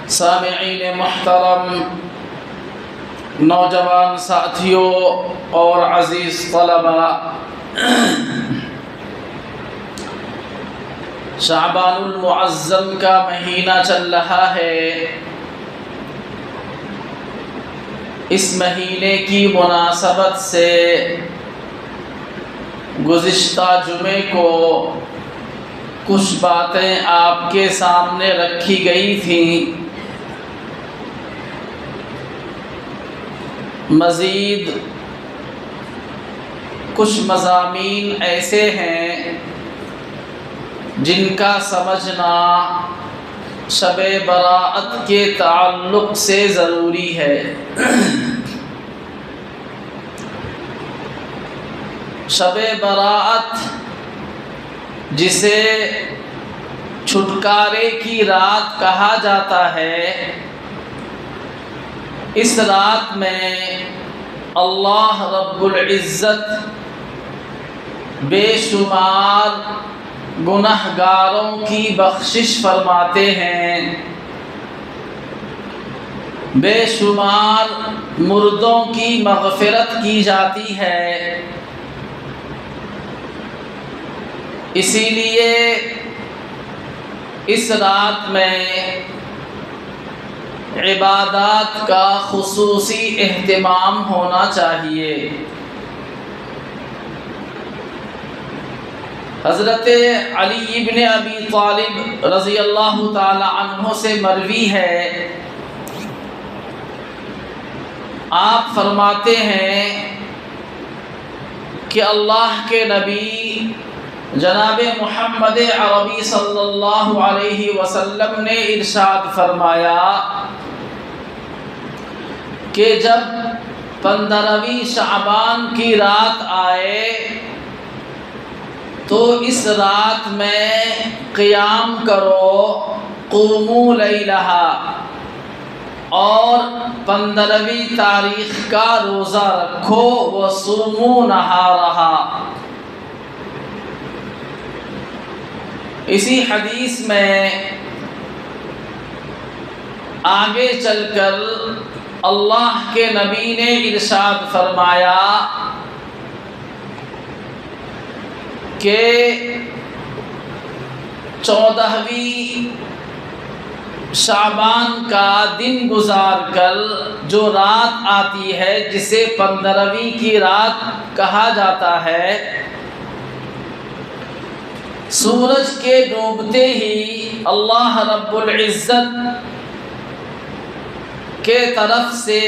سامعین محترم، نوجوان ساتھیوں اور عزیز طلباء، شعبان المعظم کا مہینہ چل رہا ہے۔ اس مہینے کی مناسبت سے گزشتہ جمعے کو کچھ باتیں آپ کے سامنے رکھی گئی تھیں۔ مزید کچھ مضامین ایسے ہیں جن کا سمجھنا شب براءت کے تعلق سے ضروری ہے۔ شب براءت، جسے چھٹکارے کی رات کہا جاتا ہے، اس رات میں اللہ رب العزت بے شمار گنہگاروں کی بخشش فرماتے ہیں، بے شمار مردوں کی مغفرت کی جاتی ہے۔ اسی لیے اس رات میں عبادات کا خصوصی اہتمام ہونا چاہیے۔ حضرت علی بن ابی طالب رضی اللہ تعالی عنہ سے مروی ہے، آپ فرماتے ہیں کہ اللہ کے نبی جناب محمد عربی صلی اللہ علیہ وسلم نے ارشاد فرمایا کہ جب 15ویں شعبان کی رات آئے تو اس رات میں قیام کرو، قوموا لیلہا، اور 15ویں تاریخ کا روزہ رکھو، وصوموا نہارہا۔ اسی حدیث میں آگے چل کر اللہ کے نبی نے ارشاد فرمایا کہ 14ویں شعبان کا دن گزار کر جو رات آتی ہے، جسے 15ویں کی رات کہا جاتا ہے، سورج کے ڈوبتے ہی اللہ رب العزت کے طرف سے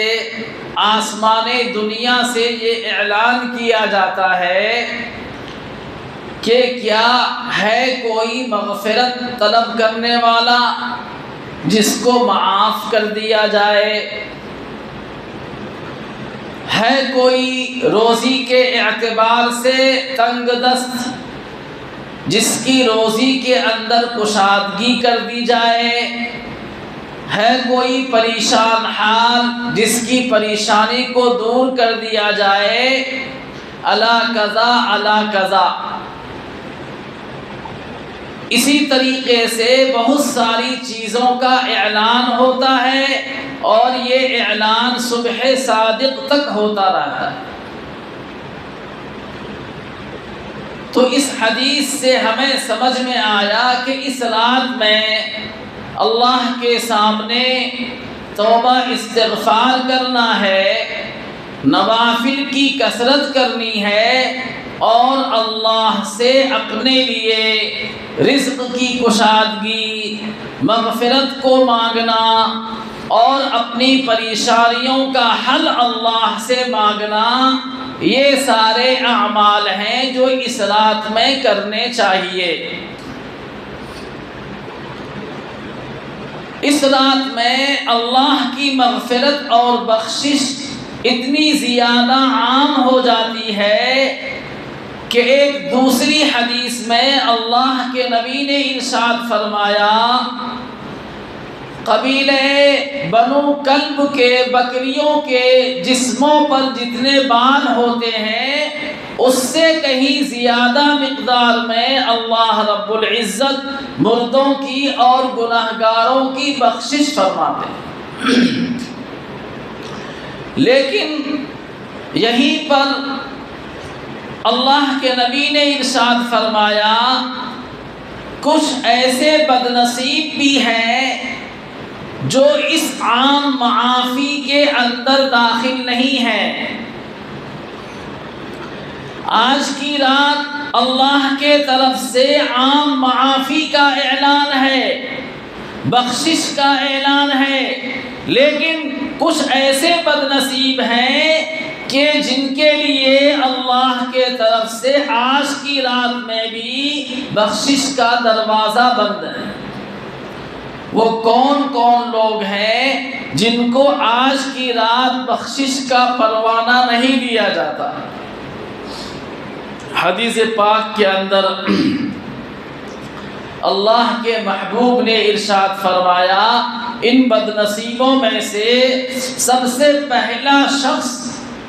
آسمان دنیا سے یہ اعلان کیا جاتا ہے کہ کیا ہے کوئی مغفرت طلب کرنے والا جس کو معاف کر دیا جائے؟ ہے کوئی روزی کے اعتبار سے تنگ دست جس کی روزی کے اندر کشادگی کر دی جائے؟ ہے کوئی پریشان حال جس کی پریشانی کو دور کر دیا جائے؟ الا قضا الا قضا۔ اسی طریقے سے بہت ساری چیزوں کا اعلان ہوتا ہے، اور یہ اعلان صبح صادق تک ہوتا رہتا ہے۔ تو اس حدیث سے ہمیں سمجھ میں آیا کہ اس رات میں اللہ کے سامنے توبہ استغفار کرنا ہے، نوافل کی کثرت کرنی ہے، اور اللہ سے اپنے لیے رزق کی کشادگی، مغفرت کو مانگنا، اور اپنی پریشانیوں کا حل اللہ سے مانگنا، یہ سارے اعمال ہیں جو اس رات میں کرنے چاہیے۔ اس رات میں اللہ کی مغفرت اور بخشش اتنی زیادہ عام ہو جاتی ہے کہ ایک دوسری حدیث میں اللہ کے نبی نے ارشاد فرمایا، قبیلے بنو کلب کے بکریوں کے جسموں پر جتنے بال ہوتے ہیں، اس سے کہیں زیادہ مقدار میں اللہ رب العزت مردوں کی اور گناہگاروں کی بخشش فرماتے ہیں۔ لیکن یہیں پر اللہ کے نبی نے ارشاد فرمایا کچھ ایسے بد نصیب بھی ہیں جو اس عام معافی کے اندر داخل نہیں ہیں۔ آج کی رات اللہ کے طرف سے عام معافی کا اعلان ہے، بخشش کا اعلان ہے، لیکن کچھ ایسے بد نصیب ہیں کہ جن کے لیے اللہ کے طرف سے آج کی رات میں بھی بخشش کا دروازہ بند ہے۔ وہ کون کون لوگ ہیں جن کو آج کی رات بخشش کا پروانہ نہیں دیا جاتا؟ حدیث پاک کے اندر اللہ کے محبوب نے ارشاد فرمایا ان بد نصیبوں میں سے سب سے پہلا شخص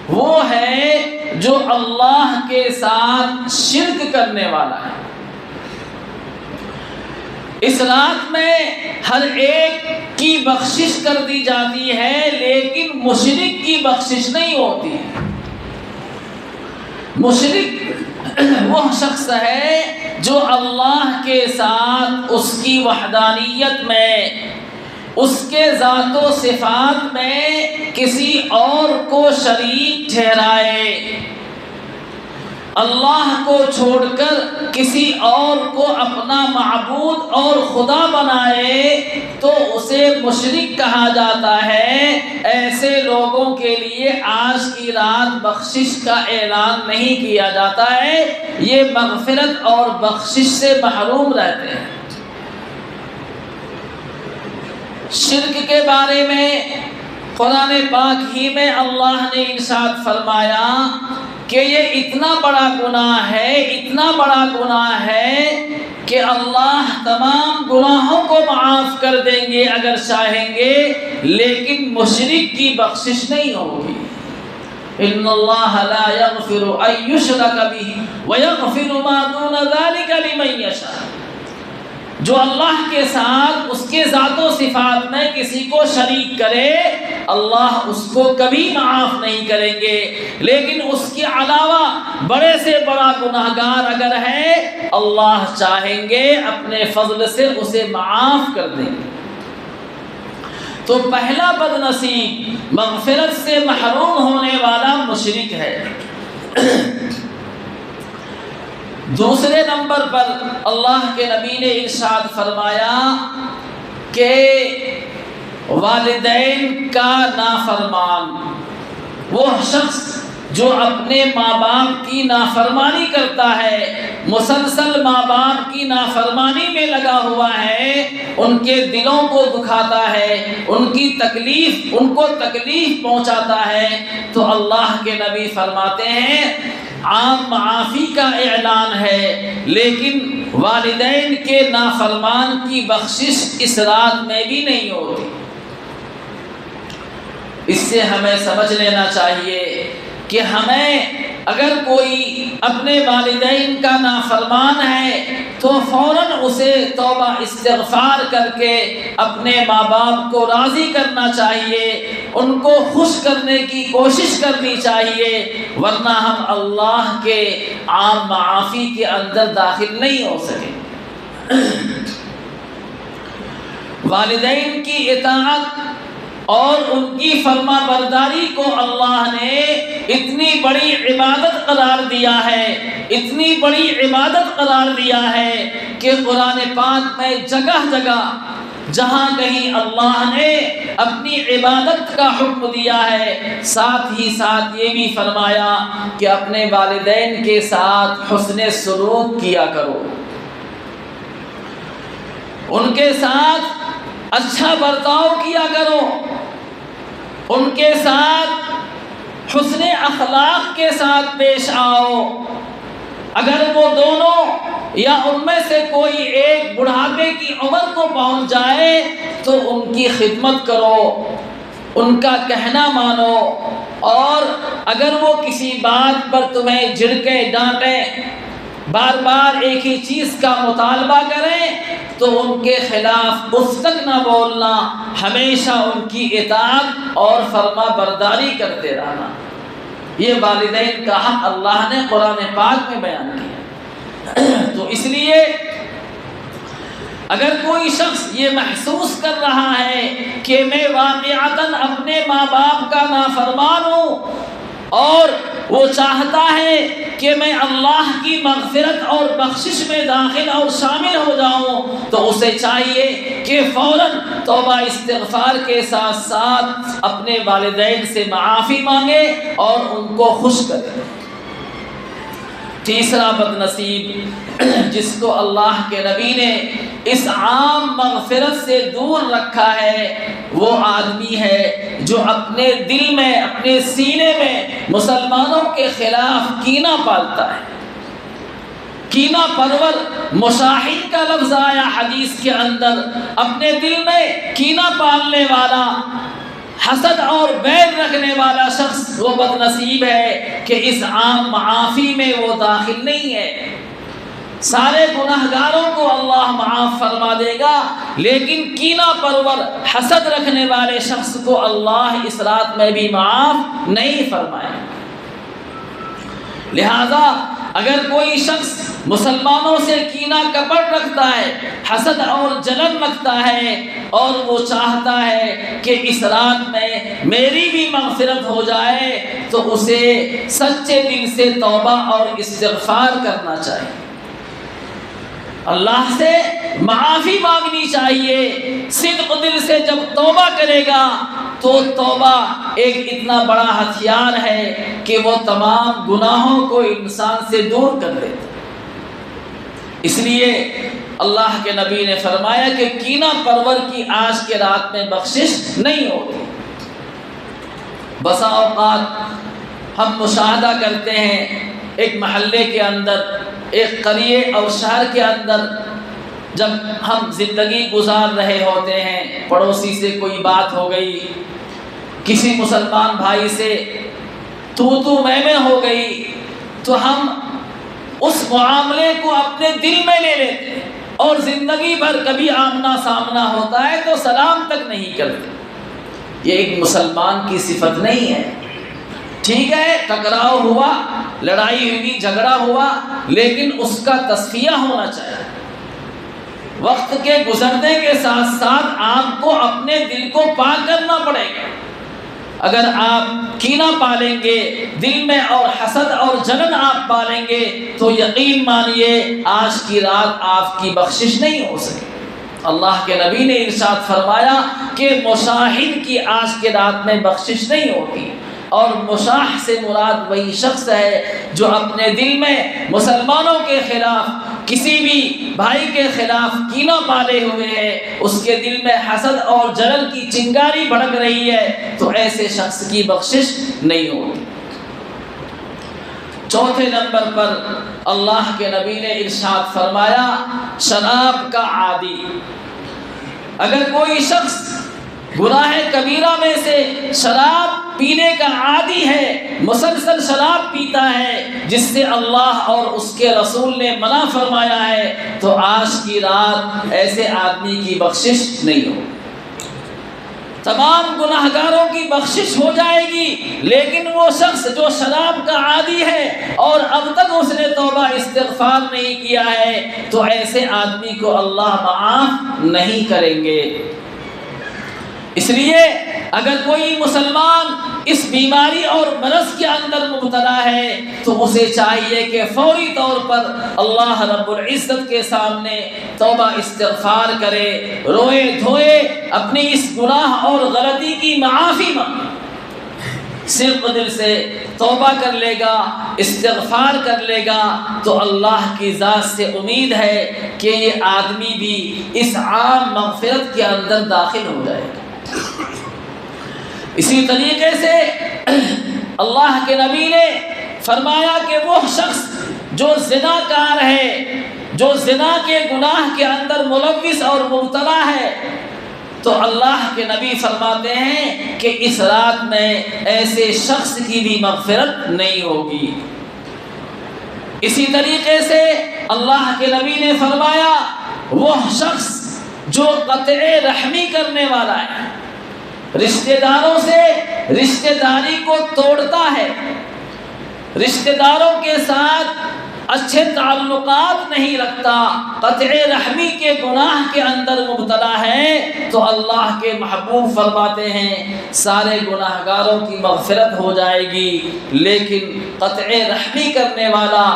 وہ ہے جو اللہ کے ساتھ شرک کرنے والا ہے۔ اس رات میں ہر ایک کی بخشش کر دی جاتی ہے، لیکن مشرک کی بخشش نہیں ہوتی۔ مشرک وہ شخص ہے جو اللہ کے ساتھ اس کی وحدانیت میں، اس کے ذات و صفات میں کسی اور کو شریک ٹھہرائے، اللہ کو چھوڑ کر کسی اور کو اپنا معبود اور خدا بنائے تو اسے مشرک کہا جاتا ہے۔ ایسے لوگوں کے لیے آج کی رات بخشش کا اعلان نہیں کیا جاتا ہے، یہ مغفرت اور بخشش سے محروم رہتے ہیں۔ شرک کے بارے میں قرآن پاک ہی میں اللہ نے ارشاد فرمایا کہ یہ اتنا بڑا گناہ ہے، اتنا بڑا گناہ ہے کہ اللہ تمام گناہوں کو معاف کر دیں گے اگر چاہیں گے، لیکن مشرک کی بخشش نہیں ہوگی۔ ان اللہ لا یغفر ان یشرک بہ ویغفر ما دون ذلک لمن یشاء۔ جو اللہ کے ساتھ اس کے ذات و صفات میں کسی کو شریک کرے اللہ اس کو کبھی معاف نہیں کریں گے، لیکن اس کے علاوہ بڑے سے بڑا گناہگار اگر ہے اللہ چاہیں گے اپنے فضل سے اسے معاف کر دیں گے۔ تو پہلا بد نصیب مغفرت سے محروم ہونے والا مشرک ہے۔ دوسرے نمبر پر اللہ کے نبی نے ارشاد فرمایا کہ والدین کا نافرمان، وہ شخص جو اپنے ماں باپ کی نافرمانی کرتا ہے، مسلسل ماں باپ کی نافرمانی میں لگا ہوا ہے، ان کے دلوں کو دکھاتا ہے، ان کو تکلیف پہنچاتا ہے، تو اللہ کے نبی فرماتے ہیں عام معافی کا اعلان ہے، لیکن والدین کے نافرمان کی بخشش اس رات میں بھی نہیں ہوتی۔ اس سے ہمیں سمجھ لینا چاہیے کہ ہمیں اگر کوئی اپنے والدین کا نافرمان ہے تو فوراً اسے توبہ استغفار کر کے اپنے ماں باپ کو راضی کرنا چاہیے، ان کو خوش کرنے کی کوشش کرنی چاہیے، ورنہ ہم اللہ کے عام معافی کے اندر داخل نہیں ہو سکیں۔ والدین کی اطاعت اور ان کی فرما برداری کو اللہ نے اتنی بڑی عبادت قرار دیا ہے، اتنی بڑی عبادت قرار دیا ہے کہ قرآن پاک میں جگہ جگہ جہاں کہیں اللہ نے اپنی عبادت کا حکم دیا ہے، ساتھ ہی ساتھ یہ بھی فرمایا کہ اپنے والدین کے ساتھ حسن سلوک کیا کرو، ان کے ساتھ اچھا برتاؤ کیا کرو، ان کے ساتھ حسن اخلاق کے ساتھ پیش آؤ۔ اگر وہ دونوں یا ان میں سے کوئی ایک بڑھاپے کی عمر کو پہنچ جائے تو ان کی خدمت کرو، ان کا کہنا مانو، اور اگر وہ کسی بات پر تمہیں جھڑکے ڈانٹیں، بار بار ایک ہی چیز کا مطالبہ کریں، تو ان کے خلاف اف تک نہ بولنا، ہمیشہ ان کی اطاعت اور فرما برداری کرتے رہنا۔ یہ والدین کا حق اللہ نے قرآن پاک میں بیان کیا۔ تو اس لیے اگر کوئی شخص یہ محسوس کر رہا ہے کہ میں واقعتاً اپنے ماں باپ کا نافرمان ہوں اور وہ چاہتا ہے کہ میں اللہ کی مغفرت اور بخشش میں داخل اور شامل ہو جاؤں، تو اسے چاہیے کہ فوراً توبہ استغفار کے ساتھ ساتھ اپنے والدین سے معافی مانگے اور ان کو خوش کرے۔ تیسرا بد نصیب جس کو اللہ کے نبی نے اس عام مغفرت سے دور رکھا ہے، وہ آدمی ہے جو اپنے دل میں، اپنے سینے میں مسلمانوں کے خلاف کینہ پالتا ہے۔ کینہ پرور مشاہد کا لفظ آیا حدیث کے اندر، اپنے دل میں کینہ پالنے والا، حسد اور بیل رکھنے والا شخص وہ بد نصیب ہے کہ اس عام معافی میں وہ داخل نہیں ہے۔ سارے گناہگاروں کو اللہ معاف فرما دے گا، لیکن کینہ پرور حسد رکھنے والے شخص کو اللہ اس رات میں بھی معاف نہیں فرمائے۔ لہذا اگر کوئی شخص مسلمانوں سے کینہ کپٹ رکھتا ہے، حسد اور جلن رکھتا ہے، اور وہ چاہتا ہے کہ اس رات میں میری بھی مغفرت ہو جائے، تو اسے سچے دل سے توبہ اور استغفار کرنا چاہیے، اللہ سے معافی مانگنی چاہیے۔ صدق دل سے جب توبہ کرے گا تو توبہ ایک اتنا بڑا ہتھیار ہے کہ وہ تمام گناہوں کو انسان سے دور کر دیتا۔ اس لیے اللہ کے نبی نے فرمایا کہ کینہ پرور کی آج کے رات میں بخشش نہیں ہوتی۔ بسا اوقات ہم مشاہدہ کرتے ہیں، ایک محلے کے اندر، ایک قریے اور شہر کے اندر جب ہم زندگی گزار رہے ہوتے ہیں، پڑوسی سے کوئی بات ہو گئی، کسی مسلمان بھائی سے تو میں ہو گئی، تو ہم اس معاملے کو اپنے دل میں لے لیتے ہیں اور زندگی بھر کبھی آمنا سامنا ہوتا ہے تو سلام تک نہیں کرتے۔ یہ ایک مسلمان کی صفت نہیں ہے۔ ٹھیک ہے، ٹکراؤ ہوا، لڑائی ہوئی، جھگڑا ہوا، لیکن اس کا تصفیہ ہونا چاہیے۔ وقت کے گزرنے کے ساتھ ساتھ آپ کو اپنے دل کو پاک کرنا پڑے گا۔ اگر آپ کینہ پالیں گے دل میں اور حسد اور جلن آپ پالیں گے تو یقین مانیے آج کی رات آپ کی بخشش نہیں ہو سکے۔ اللہ کے نبی نے ارشاد فرمایا کہ مشاہد کی آج کے رات میں بخشش نہیں ہوتی، اور مشاہ سے مراد وہی شخص ہے جو اپنے دل میں مسلمانوں کے خلاف، کسی بھی بھائی کے خلاف کینہ پالے ہوئے ہے، اس کے دل میں حسد اور جلن کی چنگاری بھڑک رہی ہے، تو ایسے شخص کی بخشش نہیں ہوتی۔ چوتھے نمبر پر اللہ کے نبی نے ارشاد فرمایا شراب کا عادی۔ اگر کوئی شخص گناہ کبیرہ میں سے شراب پینے کا عادی ہے، مسلسل شراب پیتا ہے جس سے اللہ اور اس کے رسول نے منع فرمایا ہے، تو آج کی رات ایسے آدمی کی بخشش نہیں ہو۔ تمام گناہگاروں کی بخشش ہو جائے گی، لیکن وہ شخص جو شراب کا عادی ہے اور اب تک اس نے توبہ استغفار نہیں کیا ہے، تو ایسے آدمی کو اللہ معاف نہیں کریں گے۔ اس لیے اگر کوئی مسلمان اس بیماری اور مرض کے اندر مبتلا ہے تو اسے چاہیے کہ فوری طور پر اللہ رب العزت کے سامنے توبہ استغفار کرے، روئے دھوئے اپنی اس گناہ اور غلطی کی معافی مانگے، صرف دل سے توبہ کر لے گا، استغفار کر لے گا، تو اللہ کی ذات سے امید ہے کہ یہ آدمی بھی اس عام مغفرت کے اندر داخل ہو جائے گا۔ اسی طریقے سے اللہ کے نبی نے فرمایا کہ وہ شخص جو زنا کار ہے، جو زنا کے گناہ کے اندر ملوث اور مبتلا ہے، تو اللہ کے نبی فرماتے ہیں کہ اس رات میں ایسے شخص کی بھی مغفرت نہیں ہوگی۔ اسی طریقے سے اللہ کے نبی نے فرمایا وہ شخص جو قطع رحمی کرنے والا ہے، رشتہ داروں سے رشتہ داری کو توڑتا ہے، رشتہ داروں کے ساتھ اچھے تعلقات نہیں رکھتا، قطع رحمی کے گناہ کے اندر مبتلا ہے، تو اللہ کے محبوب فرماتے ہیں سارے گناہ گاروں کی مغفرت ہو جائے گی، لیکن قطع رحمی کرنے والا،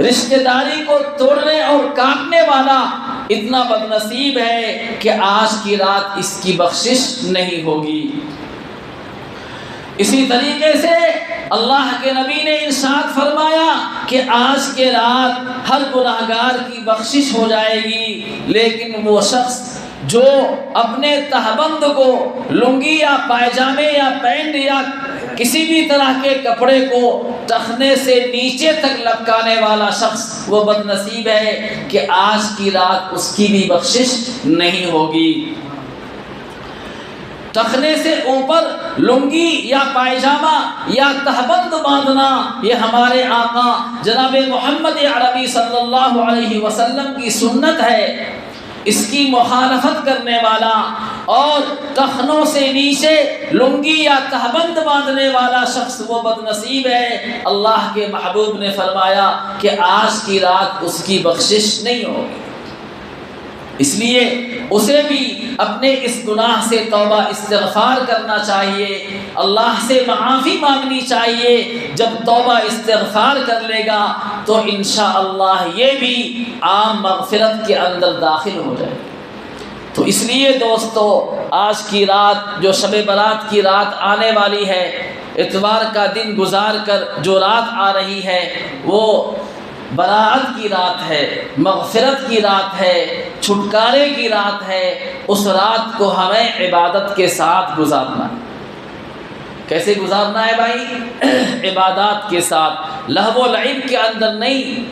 رشتہ داری کو توڑنے اور کاٹنے والا اتنا بدنصیب ہے کہ آج کی رات اس کی بخشش نہیں ہوگی۔ اسی طریقے سے اللہ کے نبی نے ارشاد فرمایا کہ آج کے رات ہر گناہگار کی بخشش ہو جائے گی، لیکن وہ شخص جو اپنے تہبند کو لنگی یا پائجامے یا پینٹ یا کسی بھی طرح کے کپڑے کو ٹخنے سے نیچے تک لپکانے والا شخص وہ بدنصیب ہے کہ آج کی رات اس کی بھی بخشش نہیں ہوگی۔ ٹخنے سے اوپر لنگی یا پائجامہ یا تہبند باندھنا یہ ہمارے آقا جناب محمد عربی صلی اللہ علیہ وسلم کی سنت ہے۔ اس کی مخالفت کرنے والا اور ٹخنوں سے نیچے لنگی یا تہبند باندھنے والا شخص وہ بدنصیب ہے۔ اللہ کے محبوب نے فرمایا کہ آج کی رات اس کی بخشش نہیں ہوگی، اس لیے اسے بھی اپنے اس گناہ سے توبہ استغفار کرنا چاہیے، اللہ سے معافی مانگنی چاہیے۔ جب توبہ استغفار کر لے گا تو انشاءاللہ یہ بھی عام مغفرت کے اندر داخل ہو جائے گا۔ تو اس لیے دوستو آج کی رات جو شب برات کی رات آنے والی ہے، اتوار کا دن گزار کر جو رات آ رہی ہے وہ براعت کی رات ہے، مغفرت کی رات ہے، چھٹکارے کی رات ہے۔ اس رات کو ہمیں عبادت کے ساتھ گزارنا ہے۔ کیسے گزارنا ہے بھائی؟ عبادات کے ساتھ، لہو و لعب کے اندر نہیں،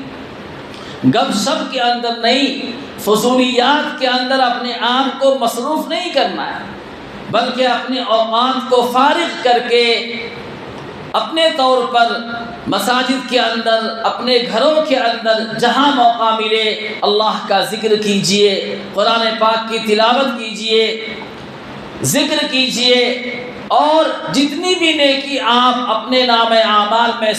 گپ شپ کے اندر نہیں، فضولیات کے اندر اپنے آپ کو مصروف نہیں کرنا ہے، بلکہ اپنے اوقات کو فارغ کر کے اپنے طور پر مساجد کے اندر، اپنے گھروں کے اندر جہاں موقع ملے اللہ کا ذکر کیجئے، قرآن پاک کی تلاوت کیجئے، ذکر کیجئے، اور جتنی بھی نیکی آپ اپنے نام اعمال میں